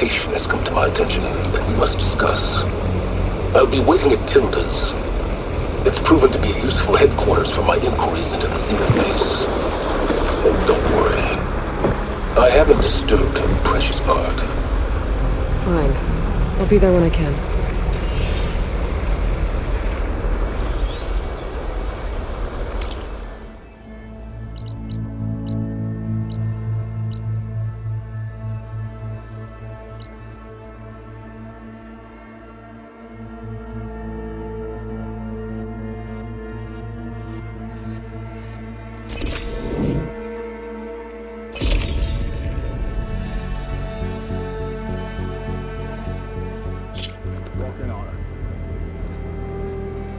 location has come to my attention that we must discuss. I'll be waiting at Tilda's. It's proven to be a useful headquarters for my inquiries into the Zenith base. And don't worry, I haven't disturbed her precious art. Fine. I'll be there when I can.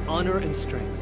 Honor and strength.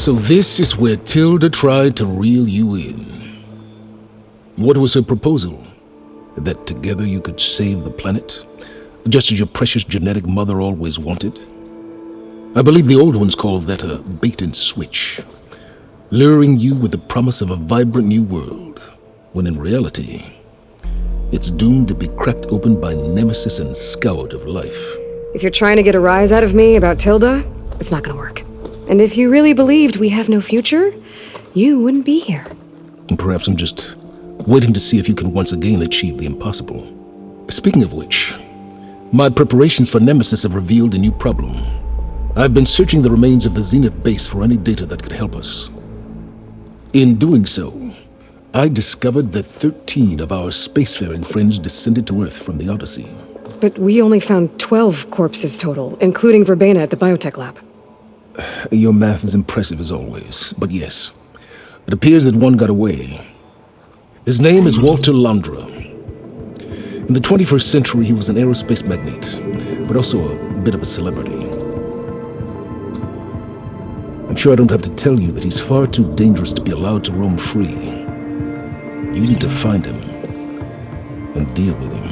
So this is where Tilda tried to reel you in. What was her proposal? That together you could save the planet? Just as your precious genetic mother always wanted? I believe the old ones called that a bait and switch, luring you with the promise of a vibrant new world, when in reality, it's doomed to be cracked open by nemesis and scoured of life. If you're trying to get a rise out of me about Tilda, it's not gonna work. And if you really believed we have no future, you wouldn't be here. And perhaps I'm just waiting to see if you can once again achieve the impossible. Speaking of which, my preparations for Nemesis have revealed a new problem. I've been searching the remains of the Zenith base for any data that could help us. In doing so, I discovered that 13 of our spacefaring friends descended to Earth from the Odyssey. But we only found 12 corpses total, including Verbena at the biotech lab. Your math is impressive as always, but yes, it appears that one got away. His name is Walter Londra. In the 21st century, he was an aerospace magnate, but also a bit of a celebrity. I'm sure I don't have to tell you that he's far too dangerous to be allowed to roam free. You need to find him and deal with him.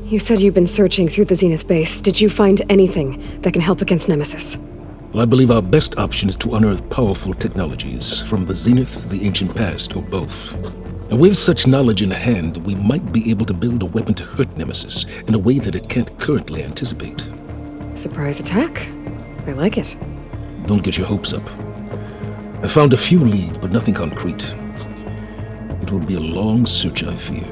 You said you've been searching through the Zenith base. Did you find anything that can help against Nemesis? Well, I believe our best option is to unearth powerful technologies from the Zenith to the ancient past, or both. And with such knowledge in hand, we might be able to build a weapon to hurt Nemesis in a way that it can't currently anticipate. Surprise attack? I like it. Don't get your hopes up. I found a few leads, but nothing concrete. It will be a long search, I fear.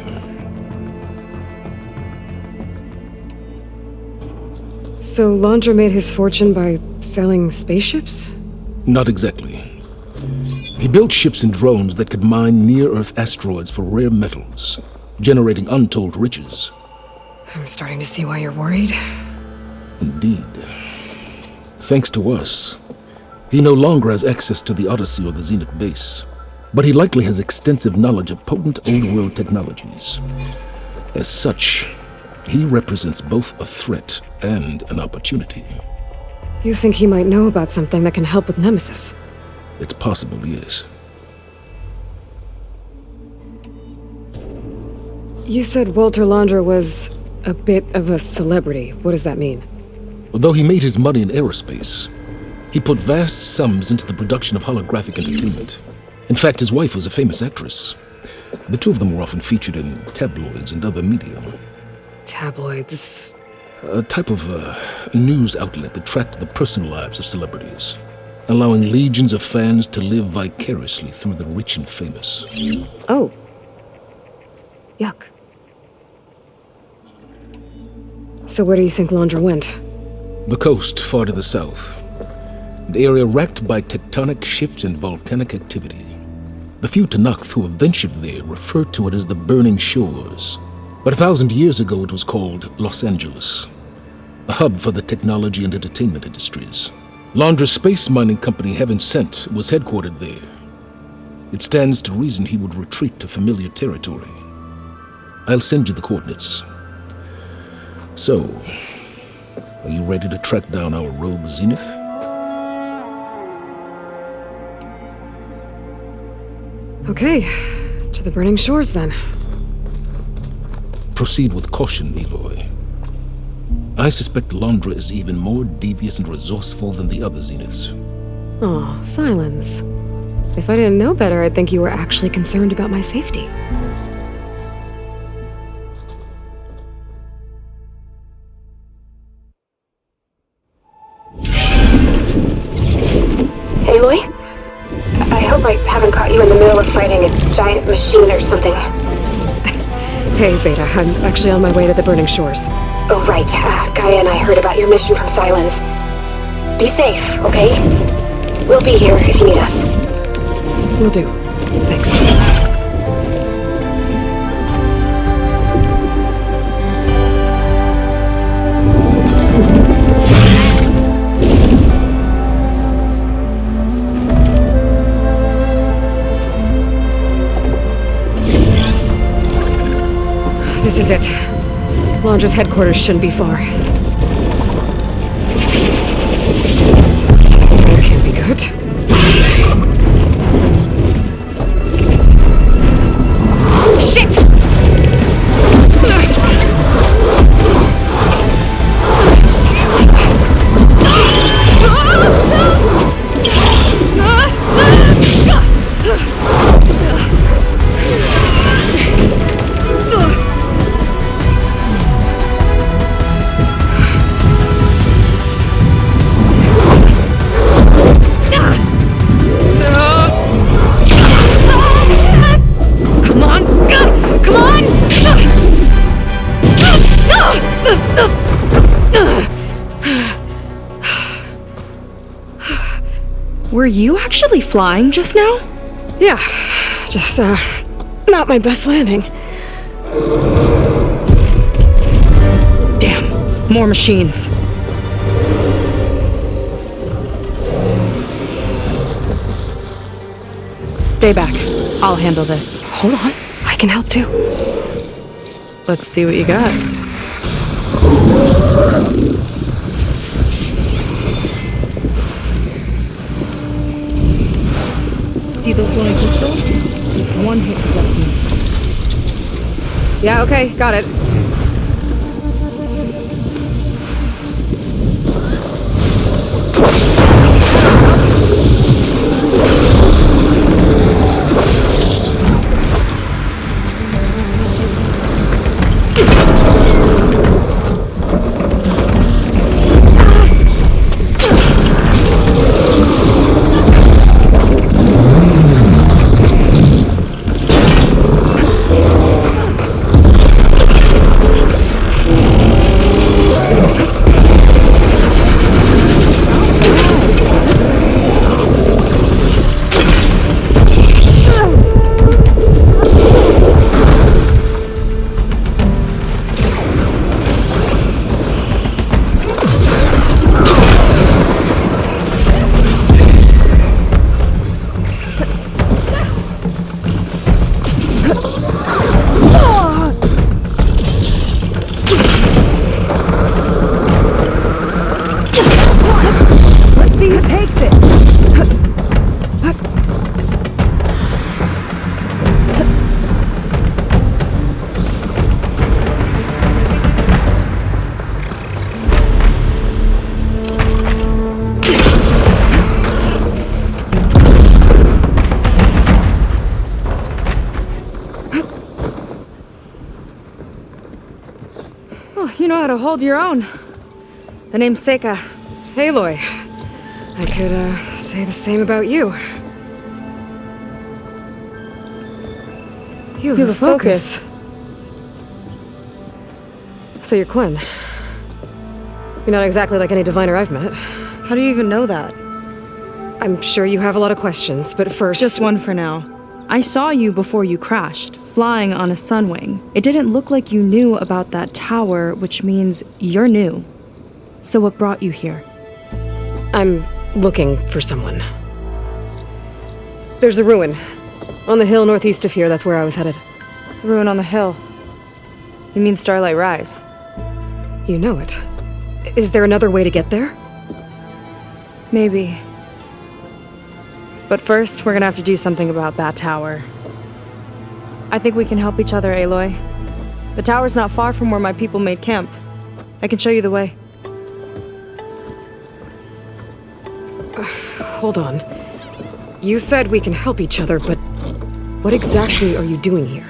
So Londra made his fortune by selling spaceships? Not exactly. He built ships and drones that could mine near-Earth asteroids for rare metals, generating untold riches. I'm starting to see why you're worried. Indeed. Thanks to us, he no longer has access to the Odyssey or the Zenith base, but he likely has extensive knowledge of potent old-world technologies. As such, he represents both a threat and an opportunity. You think he might know about something that can help with Nemesis? It's possible, yes. You said Walter Londra was a bit of a celebrity. What does that mean? Although he made his money in aerospace, he put vast sums into the production of holographic entertainment. In fact, his wife was a famous actress. The two of them were often featured in tabloids and other media. Tabloids? A type of news outlet that tracked the personal lives of celebrities, allowing legions of fans to live vicariously through the rich and famous. Oh. Yuck. So where do you think Londra went? The coast, far to the south. An area racked by tectonic shifts and volcanic activity. The few Tanakh who have ventured there refer to it as the Burning Shores. But 1,000 years ago it was called Los Angeles, a hub for the technology and entertainment industries. Londra's space mining company Heaven Sent was headquartered there. It stands to reason he would retreat to familiar territory. I'll send you the coordinates. So, are you ready to track down our rogue Zenith? Okay, to the Burning Shores then. Proceed with caution, Aloy. I suspect Londra is even more devious and resourceful than the other Zeniths. Oh, silence. If I didn't know better, I'd think you were actually concerned about my safety. Aloy? I hope I haven't caught you in the middle of fighting a giant machine or something. Hey, Beta, I'm actually on my way to the Burning Shores. Oh, right. Gaia and I heard about your mission from Silence. Be safe, okay? We'll be here if you need us. Will do. Thanks. This is it. Londra's headquarters shouldn't be far. That can't be good. Shit! Were you actually flying just now? Yeah, just, not my best landing. Damn, more machines. Stay back. I'll handle this. Hold on, I can help too. Let's see what you got. See those glowing crystals? It's one hit to detonate. Yeah, okay, got it. You know how to hold your own. The name's Seyka. Aloy. I could, say the same about you. You have a focus. So you're Quen. You're not exactly like any diviner I've met. How do you even know that? I'm sure you have a lot of questions, but first... Just one for now. I saw you before you crashed, flying on a sunwing. It didn't look like you knew about that tower, which means you're new. So what brought you here? I'm looking for someone. There's a ruin. On the hill northeast of here, that's where I was headed. Ruin on the hill. You mean Starlight Rise? You know it. Is there another way to get there? Maybe. But first, we're gonna have to do something about that tower. I think we can help each other, Aloy. The tower's not far from where my people made camp. I can show you the way. Hold on. You said we can help each other, but what exactly are you doing here?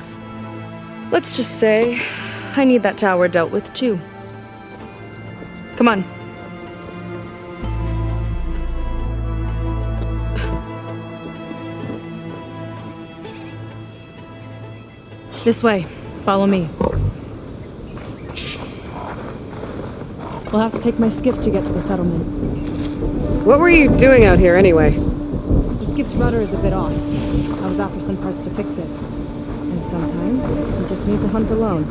Let's just say, I need that tower dealt with too. Come on. This way. Follow me. We'll have to take my skiff to get to the settlement. What were you doing out here anyway? The skiff's rudder is a bit off. I was after some parts to fix it. And sometimes, you just need to hunt alone.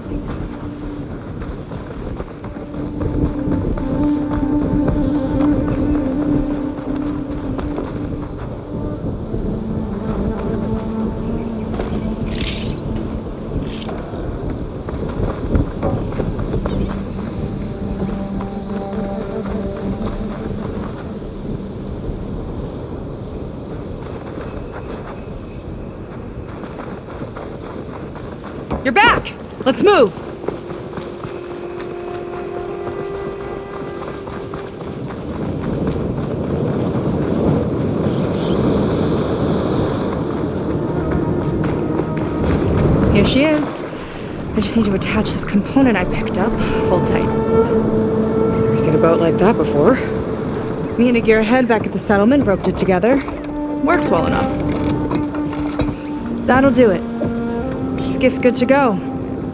You're back! Let's move! Here she is. I just need to attach this component I picked up. Hold tight. Never seen a boat like that before. Me and a gearhead back at the settlement roped it together. Works well enough. That'll do it. Skiff's good to go.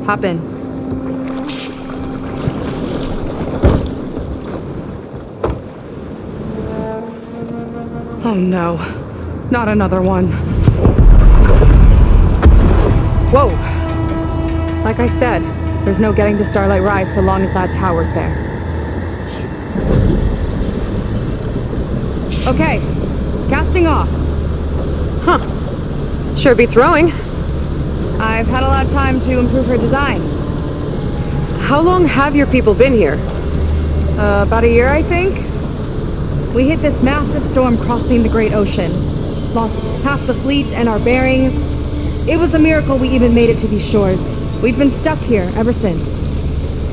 Hop in. Oh no. Not another one. Whoa! Like I said, there's no getting to Starlight Rise so long as that tower's there. Okay, casting off. Sure beats rowing. I've had a lot of time to improve her design. How long have your people been here? About a year, I think. We hit this massive storm crossing the Great Ocean. Lost half the fleet and our bearings. It was a miracle we even made it to these shores. We've been stuck here ever since.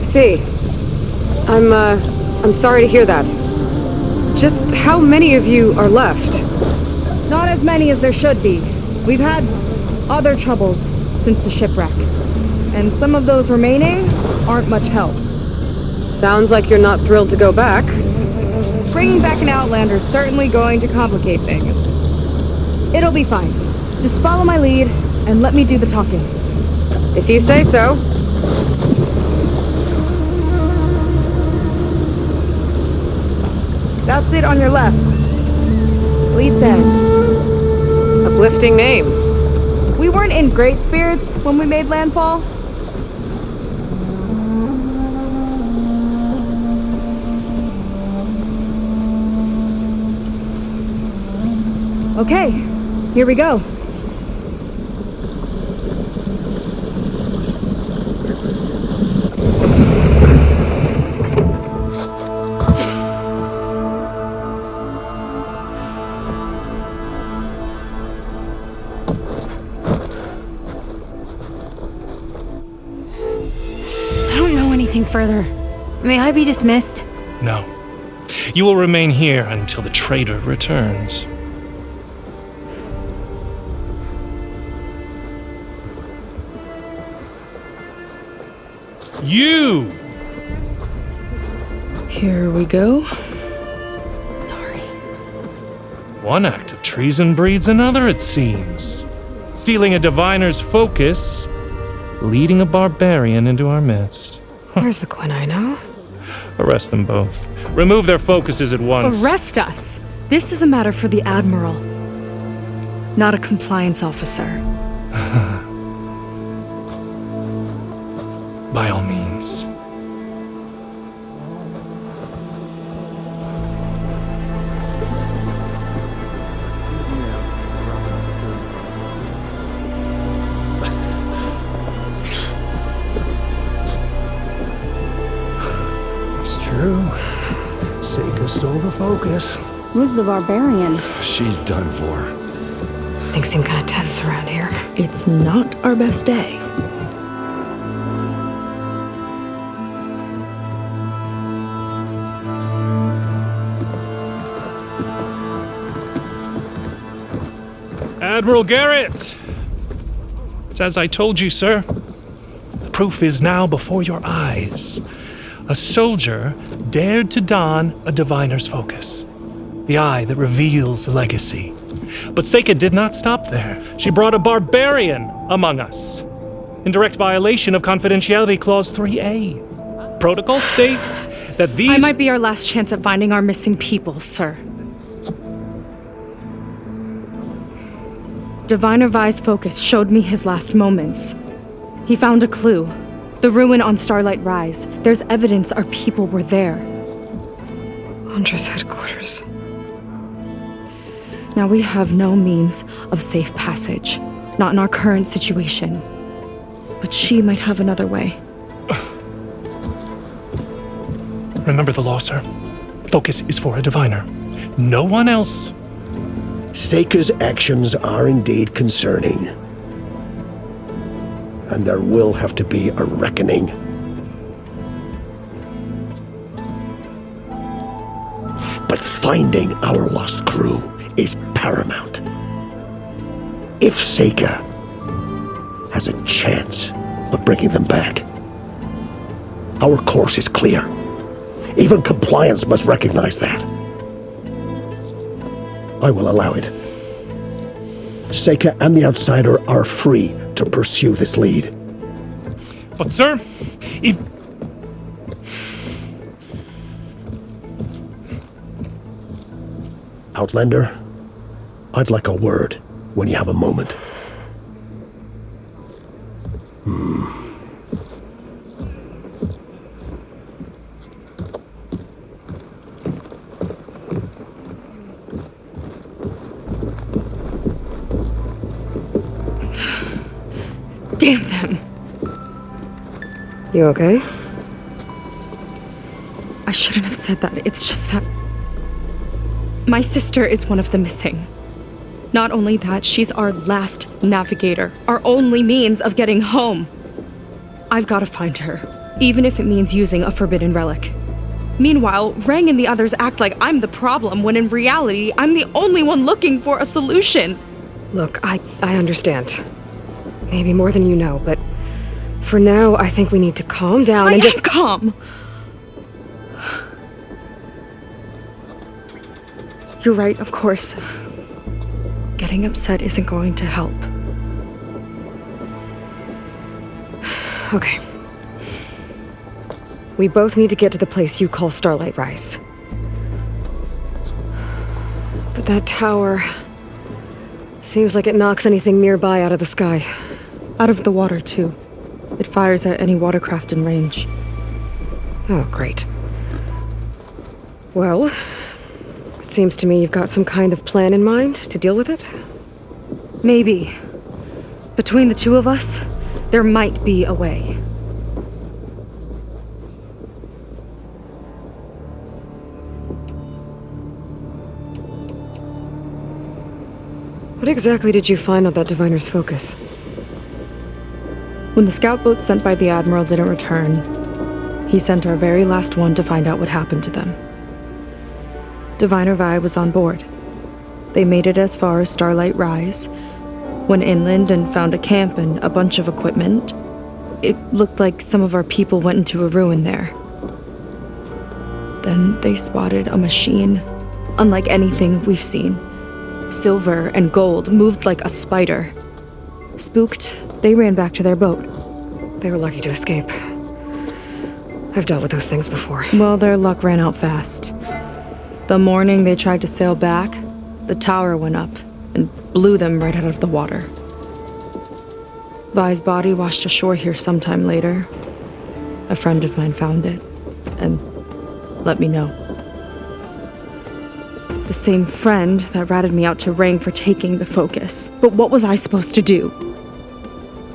See, I'm sorry to hear that. Just how many of you are left? Not as many as there should be. We've had other troubles since the shipwreck. And some of those remaining aren't much help. Sounds like you're not thrilled to go back. Bringing back an Outlander's certainly going to complicate things. It'll be fine. Just follow my lead and let me do the talking. If you say so. That's it on your left. Lead's End. Uplifting name. We weren't in great spirits when we made landfall. Okay, here we go. I don't know anything further. May I be dismissed? No. You will remain here until the traitor returns. You! Here we go. Sorry. One act of treason breeds another, it seems. Stealing a diviner's focus, leading a barbarian into our midst. Where's the Quen I know? Arrest them both. Remove their focuses at once. Arrest us! This is a matter for the Admiral, not a compliance officer. By all means. It's true. Seyka stole the focus. Who's the barbarian? She's done for. Things seem kind of tense around here. It's not our best day. Admiral Garrett! It's as I told you, sir. The proof is now before your eyes. A soldier dared to don a diviner's focus, the eye that reveals the legacy. But Seyka did not stop there. She brought a barbarian among us, in direct violation of Confidentiality Clause 3A. Protocol states that these... I might be our last chance at finding our missing people, sir. Diviner Vi's focus showed me his last moments. He found a clue. The ruin on Starlight Rise. There's evidence our people were there. Hunter's headquarters. Now we have no means of safe passage. Not in our current situation. But she might have another way. Remember the law, sir. Focus is for a diviner. No one else. Seyka's actions are indeed concerning. And there will have to be a reckoning. But finding our lost crew is paramount. If Seyka has a chance of bringing them back, our course is clear. Even compliance must recognize that. I will allow it. Seyka and the Outsider are free to pursue this lead. But, sir, if... Outlander, I'd like a word when you have a moment. Damn them. You okay? I shouldn't have said that. It's just that my sister is one of the missing. Not only that, she's our last navigator, our only means of getting home. I've got to find her, even if it means using a forbidden relic. Meanwhile, Rang and the others act like I'm the problem, when in reality, I'm the only one looking for a solution. Look, I understand. Maybe more than you know, but for now, I think we need to calm down and just... calm! You're right, of course. Getting upset isn't going to help. Okay. We both need to get to the place you call Starlight Rise. But that tower... seems like it knocks anything nearby out of the sky. Out of the water, too. It fires at any watercraft in range. Oh, great. Well, it seems to me you've got some kind of plan in mind to deal with it. Maybe. Between the two of us, there might be a way. What exactly did you find on that diviner's focus? When the scout boat sent by the Admiral didn't return, he sent our very last one to find out what happened to them. Diviner Vi was on board. They made it as far as Starlight Rise, went inland and found a camp and a bunch of equipment. It looked like some of our people went into a ruin there. Then they spotted a machine, unlike anything we've seen. Silver and gold, moved like a spider. Spooked, they ran back to their boat. They were lucky to escape. I've dealt with those things before. Well, their luck ran out fast. The morning they tried to sail back, the tower went up and blew them right out of the water. Vi's body washed ashore here sometime later. A friend of mine found it and let me know. The same friend that ratted me out to Rang for taking the focus. But what was I supposed to do?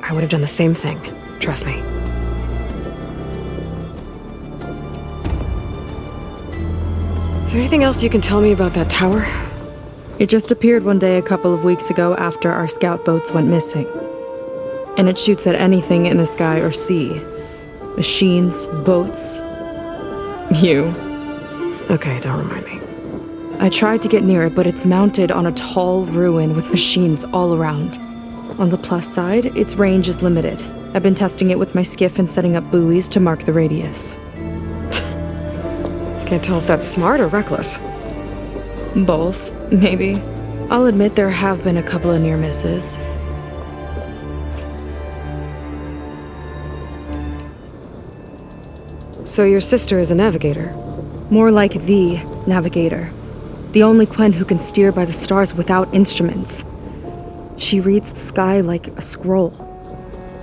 I would have done the same thing. Trust me. Is there anything else you can tell me about that tower? It just appeared one day a couple of weeks ago after our scout boats went missing. And it shoots at anything in the sky or sea. Machines, boats. You. Okay, don't remind me. I tried to get near it, but it's mounted on a tall ruin with machines all around. On the plus side, its range is limited. I've been testing it with my skiff and setting up buoys to mark the radius. Can't tell if that's smart or reckless. Both, maybe. I'll admit there have been a couple of near misses. So your sister is a navigator? More like the navigator. The only Quen who can steer by the stars without instruments. She reads the sky like a scroll.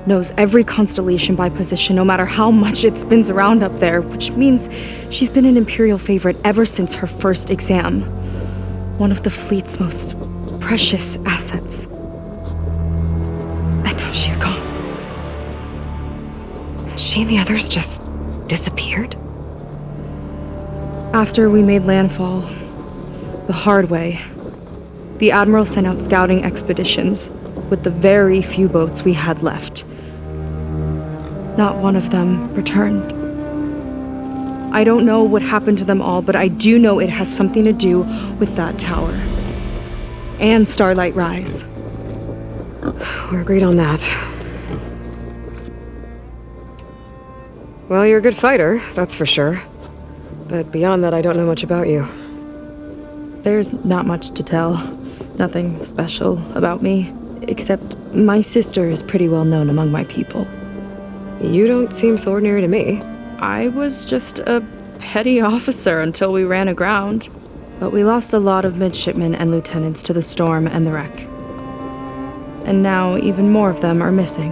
Knows every constellation by position, no matter how much it spins around up there, which means she's been an Imperial favorite ever since her first exam. One of the fleet's most precious assets. And now she's gone. She and the others just disappeared? After we made landfall, the hard way, the Admiral sent out scouting expeditions with the very few boats we had left. Not one of them returned. I don't know what happened to them all, but I do know it has something to do with that tower. And Starlight Rise. We're agreed on that. Well, you're a good fighter, that's for sure. But beyond that, I don't know much about you. There's not much to tell. Nothing special about me, except my sister is pretty well known among my people. You don't seem so ordinary to me. I was just a petty officer until we ran aground. But we lost a lot of midshipmen and lieutenants to the storm and the wreck. And now even more of them are missing.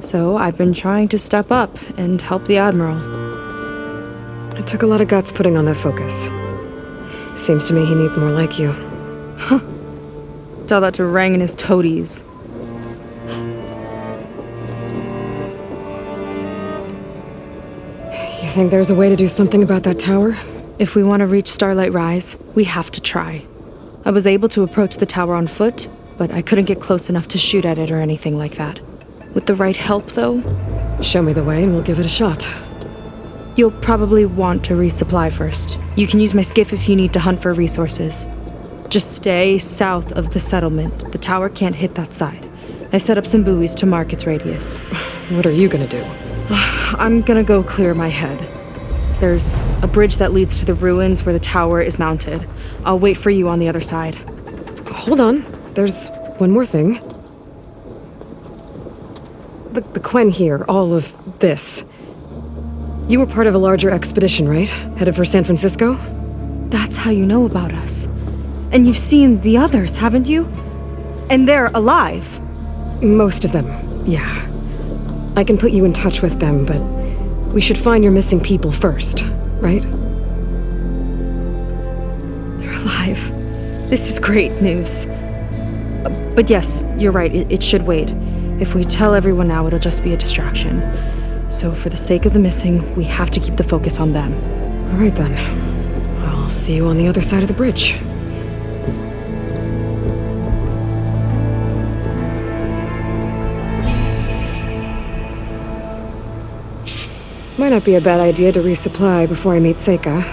So I've been trying to step up and help the Admiral. It took a lot of guts putting on that focus. Seems to me he needs more like you. Tell that to Rang and his toadies. You think there's a way to do something about that tower? If we want to reach Starlight Rise, we have to try. I was able to approach the tower on foot, but I couldn't get close enough to shoot at it or anything like that. With the right help, though... Show me the way and we'll give it a shot. You'll probably want to resupply first. You can use my skiff if you need to hunt for resources. Just stay south of the settlement. The tower can't hit that side. I set up some buoys to mark its radius. What are you gonna do? I'm gonna go clear my head. There's a bridge that leads to the ruins where the tower is mounted. I'll wait for you on the other side. Hold on. There's one more thing. The Quen here, all of this. You were part of a larger expedition, right? Headed for San Francisco? That's how you know about us. And you've seen the others, haven't you? And they're alive. Most of them, yeah. I can put you in touch with them, but we should find your missing people first, right? They're alive. This is great news. But yes, you're right, it should wait. If we tell everyone now, it'll just be a distraction. So for the sake of the missing, we have to keep the focus on them. All right then. I'll see you on the other side of the bridge. Might not be a bad idea to resupply before I meet Seyka.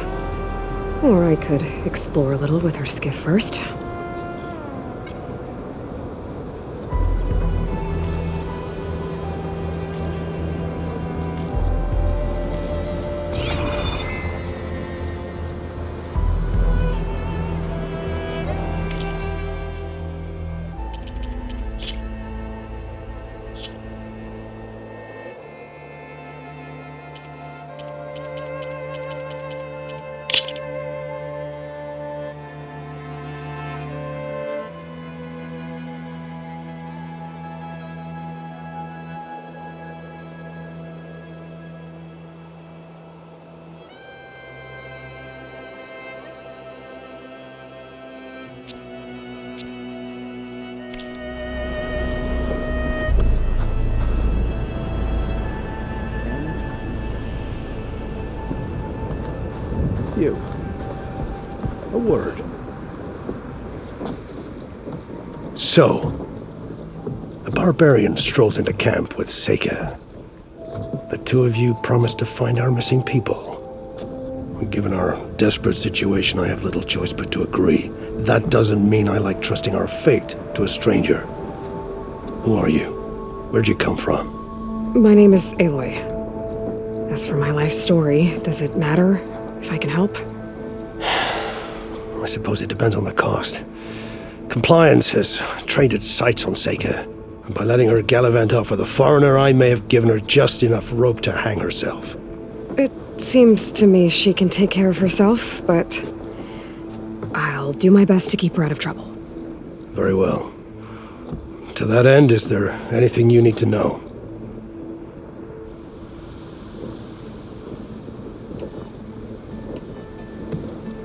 Or I could explore a little with her skiff first. You. A word. So, a barbarian strolls into camp with Seyka. The two of you promised to find our missing people. Given our desperate situation, I have little choice but to agree. That doesn't mean I like trusting our fate to a stranger. Who are you? Where'd you come from? My name is Aloy. As for my life story, does it matter if I can help? I suppose it depends on the cost. Compliance has trained its sights on Seyka, and by letting her gallivant off with a foreigner, I may have given her just enough rope to hang herself. It seems to me she can take care of herself, but I'll do my best to keep her out of trouble. Very well. To that end, is there anything you need to know?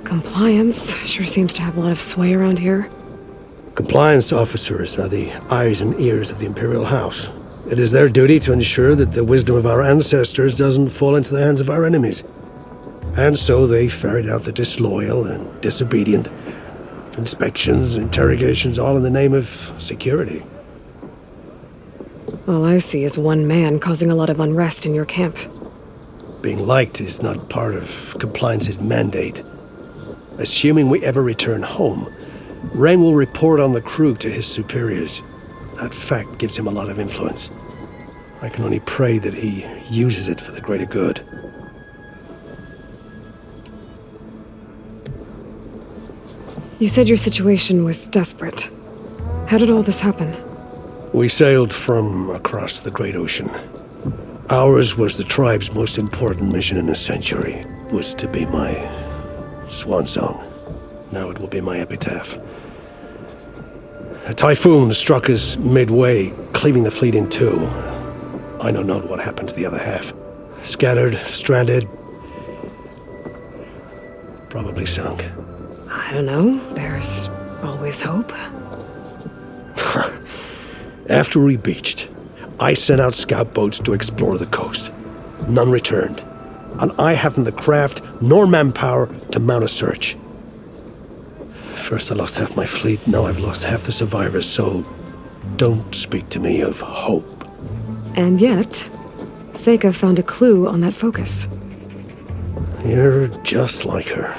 Compliance sure seems to have a lot of sway around here. Compliance officers are the eyes and ears of the Imperial House. It is their duty to ensure that the wisdom of our ancestors doesn't fall into the hands of our enemies. And so they ferret out the disloyal and disobedient. Inspections, interrogations, all in the name of security. All I see is one man causing a lot of unrest in your camp. Being liked is not part of Compliance's mandate. Assuming we ever return home, Rang will report on the crew to his superiors. That fact gives him a lot of influence. I can only pray that he uses it for the greater good. You said your situation was desperate. How did all this happen? We sailed from across the great ocean. Ours was the tribe's most important mission in a century. Was to be my Swan song. Now it will be my epitaph. A typhoon struck us midway, cleaving the fleet in two. I know not what happened to the other half. Scattered, stranded, probably sunk. I don't know. There's always hope. After we beached, I sent out scout boats to explore the coast. None returned, and I haven't the craft nor manpower to mount a search. First I lost half my fleet, now I've lost half the survivors, so don't speak to me of hope. And yet, Seyka found a clue on that focus. You're just like her.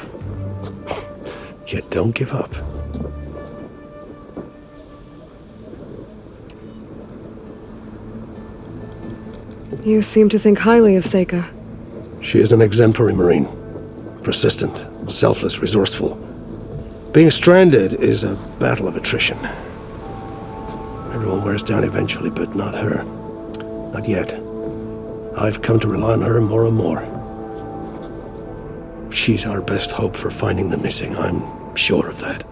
Yet don't give up. You seem to think highly of Seyka. She is an exemplary Marine. Persistent, selfless, resourceful. Being stranded is a battle of attrition. Everyone wears down eventually, but not her. Not yet. I've come to rely on her more and more. She's our best hope for finding the missing, I'm sure of that.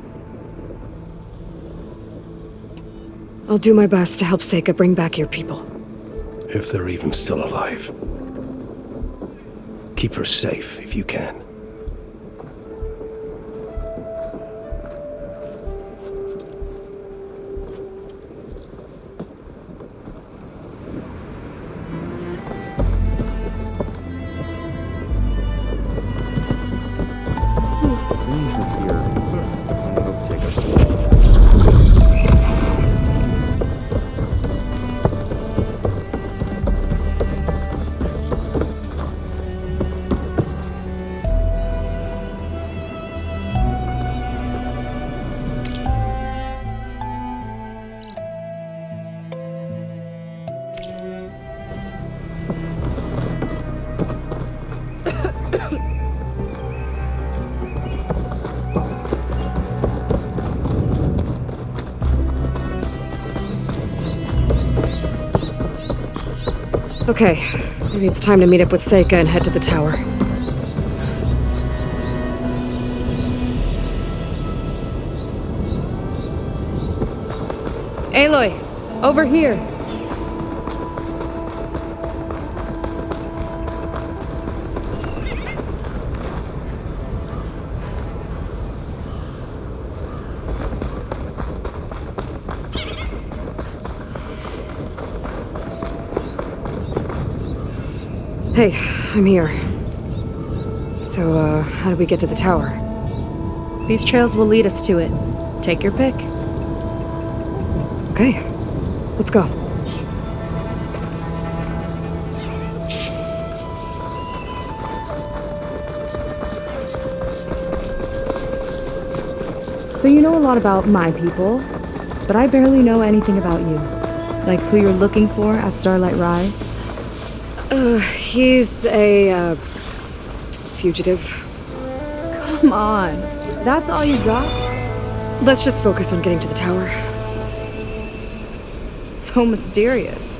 I'll do my best to help Seyka bring back your people. If they're even still alive. Keep her safe if you can. Okay, maybe it's time to meet up with Seyka and head to the tower. Aloy, over here. Hey, I'm here. So, how do we get to the tower? These trails will lead us to it. Take your pick. Okay, let's go. So you know a lot about my people, but I barely know anything about you. Like who you're looking for at Starlight Rise. He's a, fugitive. Come on, that's all you got? Let's just focus on getting to the tower. So mysterious.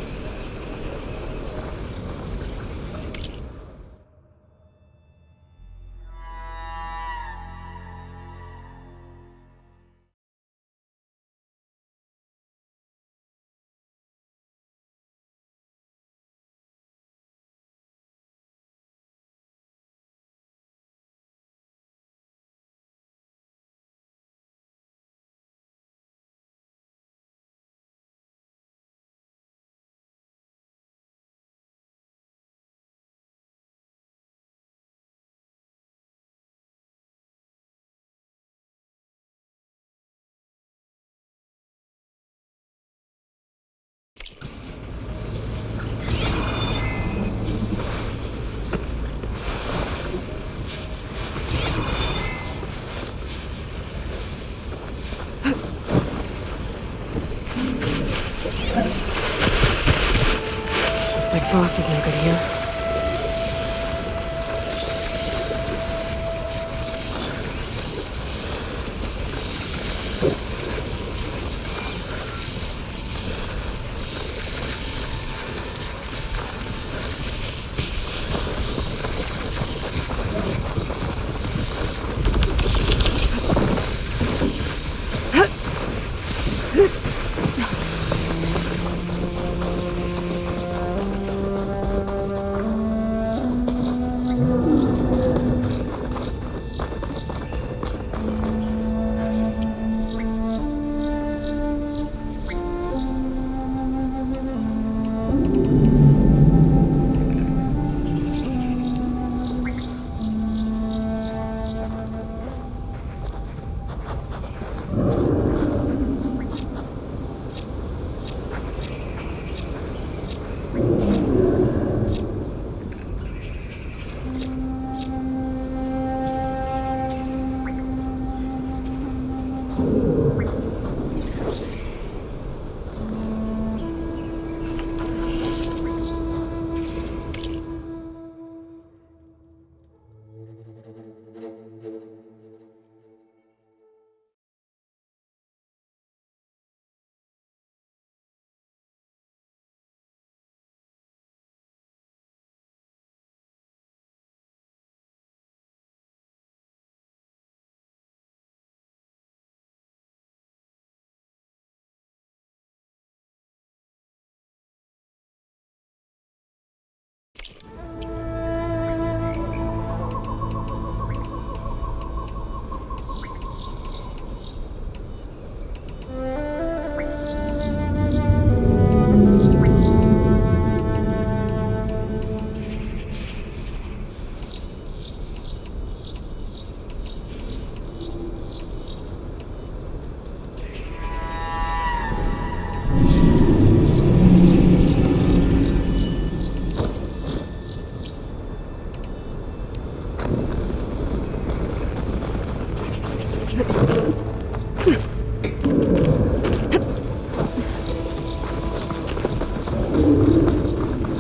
A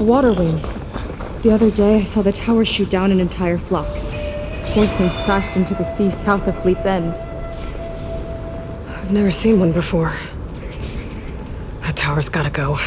water wing. The other day, I saw the tower shoot down an entire flock. Four things crashed into the sea south of Fleet's End. I've never seen one before. That tower's gotta go.